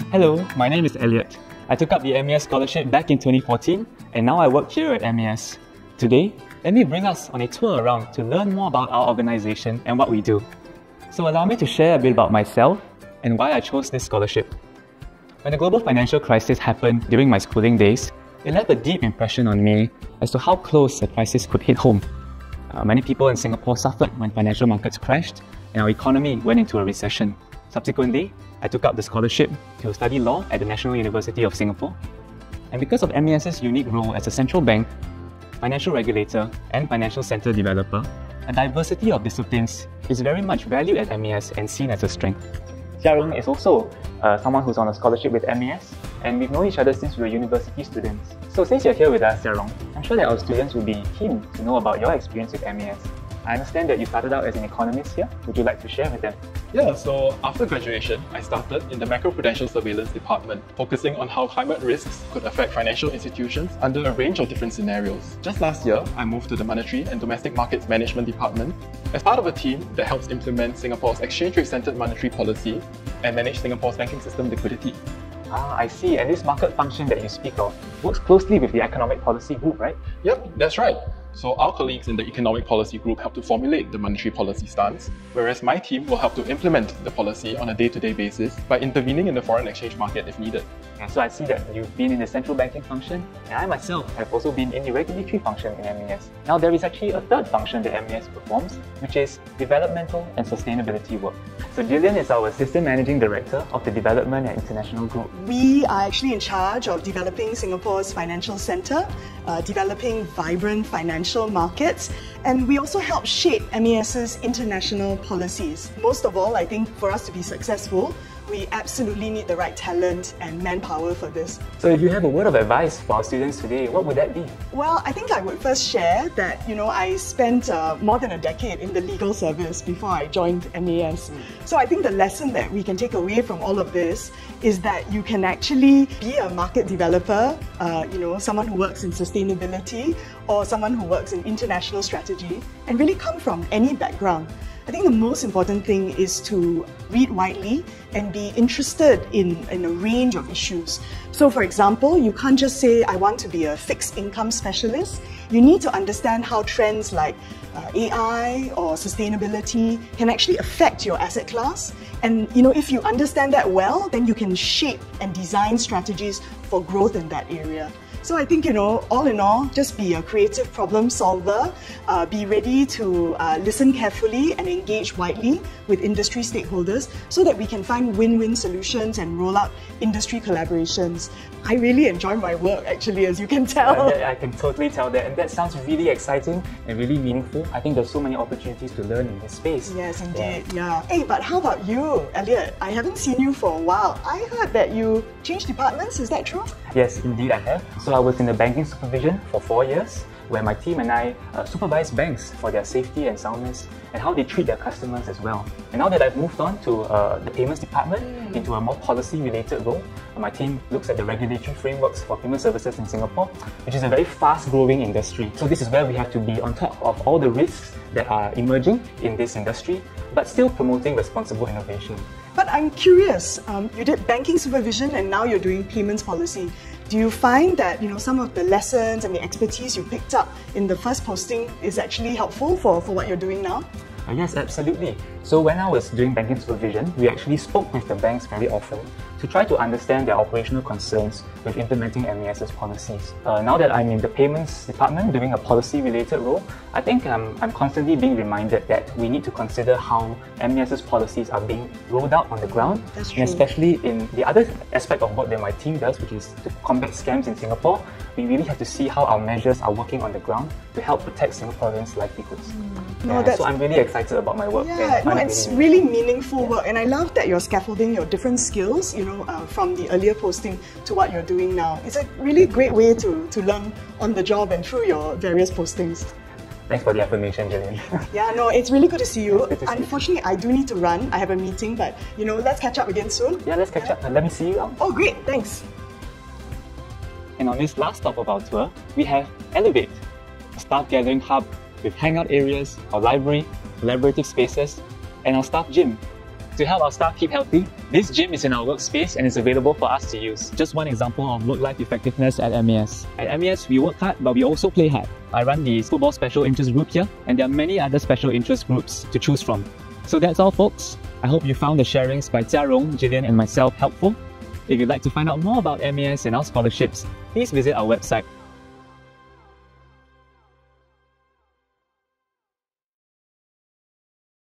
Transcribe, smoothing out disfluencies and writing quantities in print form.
Hello, my name is Elliot. I took up the MES scholarship back in 2014 and now I work here at MES. Today, let me bring us on a tour around to learn more about our organisation and what we do. So allow me to share a bit about myself and why I chose this scholarship. When the global financial crisis happened during my schooling days, it left a deep impression on me as to how close the crisis could hit home. Many people in Singapore suffered when financial markets crashed and our economy went into a recession. Subsequently, I took up the scholarship to study law at the National University of Singapore. And because of MES's unique role as a central bank, financial regulator and financial centre developer, a diversity of disciplines is very much valued at MES and seen as a strength. Xiarong is also someone who's on a scholarship with MES, and we've known each other since we were university students. So since you're here with us, Xiarong, I'm sure that our students will be keen to know about your experience with MES. I understand that you started out as an economist here. Would you like to share with them? Yeah, so after graduation, I started in the macroprudential surveillance department, focusing on how climate risks could affect financial institutions under a range of different scenarios. Just last year, I moved to the monetary and domestic markets management department as part of a team that helps implement Singapore's exchange rate-centered monetary policy and manage Singapore's banking system liquidity. Ah, I see. And this market function that you speak of works closely with the economic policy group, right? Yep, that's right. So our colleagues in the economic policy group help to formulate the monetary policy stance, whereas my team will help to implement the policy on a day-to-day basis by intervening in the foreign exchange market if needed. And so I see that you've been in the central banking function, and I myself have also been in the regulatory function in MES. Now there is actually a third function that MES performs, which is developmental and sustainability work. So Jillian is our Assistant Managing Director of the Development and International Group. We are actually in charge of developing Singapore's financial centre, developing vibrant financial markets, and we also help shape MES's international policies. Most of all, I think for us to be successful, we absolutely need the right talent and manpower for this. So if you have a word of advice for our students today, what would that be? Well, I think I would first share that, I spent more than a decade in the legal service before I joined MES. So I think the lesson that we can take away from all of this is that you can actually be a market developer, someone who works in sustainability or someone who works in international strategy and really come from any background. I think the most important thing is to read widely and be interested in a range of issues. So for example, you can't just say, I want to be a fixed income specialist. You need to understand how trends like AI or sustainability can actually affect your asset class. And if you understand that well, then you can shape and design strategies for growth in that area. So I think, all in all, just be a creative problem solver, be ready to listen carefully and engage widely with industry stakeholders so that we can find win-win solutions and roll out industry collaborations. I really enjoy my work, actually, as you can tell. I can totally tell that, and that sounds really exciting and really meaningful. I think there's so many opportunities to learn in this space. Yes, indeed, yeah. Hey, but how about you, Elliot? I haven't seen you for a while. I heard that you changed departments, is that true? Yes, indeed I have. So I was in the banking supervision for 4 years, where my team and I supervise banks for their safety and soundness and how they treat their customers as well. And now that I've moved on to the payments department into a more policy-related role, my team looks at the regulatory frameworks for payment services in Singapore, which is a very fast-growing industry. So this is where we have to be on top of all the risks that are emerging in this industry, but still promoting responsible innovation. But I'm curious, you did banking supervision and now you're doing payments policy. Do you find that some of the lessons and the expertise you picked up in the first posting is actually helpful for what you're doing now? Yes, absolutely. So when I was doing banking supervision, we actually spoke with the banks very often to try to understand their operational concerns with implementing MES's policies. Now that I'm in the payments department doing a policy-related role, I think I'm constantly being reminded that we need to consider how MES's policies are being rolled out on the ground. That's true. And especially in the other aspect of what that my team does, which is to combat scams in Singapore, we really have to see how our measures are working on the ground to help protect Singaporeans' livelihoods. So I'm really excited about my work. Yeah, it's really meaningful work, and I love that you're scaffolding your different skills, from the earlier posting to what you're doing now. It's a really great way to learn on the job and through your various postings. Thanks for the affirmation, Jillian. Yeah, no, it's really good to see you. Unfortunately, I do need to run. I have a meeting, but let's catch up again soon. Yeah, let's catch up. Let me see you out. Oh, great, thanks. And on this last stop of our tour, we have Elevate, a staff gathering hub with hangout areas, our library, collaborative spaces, and our staff gym. To help our staff keep healthy, this gym is in our workspace and is available for us to use. Just one example of work-life effectiveness at MAS. At MAS, we work hard, but we also play hard. I run the Football Special Interest Group here, and there are many other special interest groups to choose from. So that's all, folks. I hope you found the sharings by Jia Rong, Jillian and myself helpful. If you'd like to find out more about MAS and our scholarships, please visit our website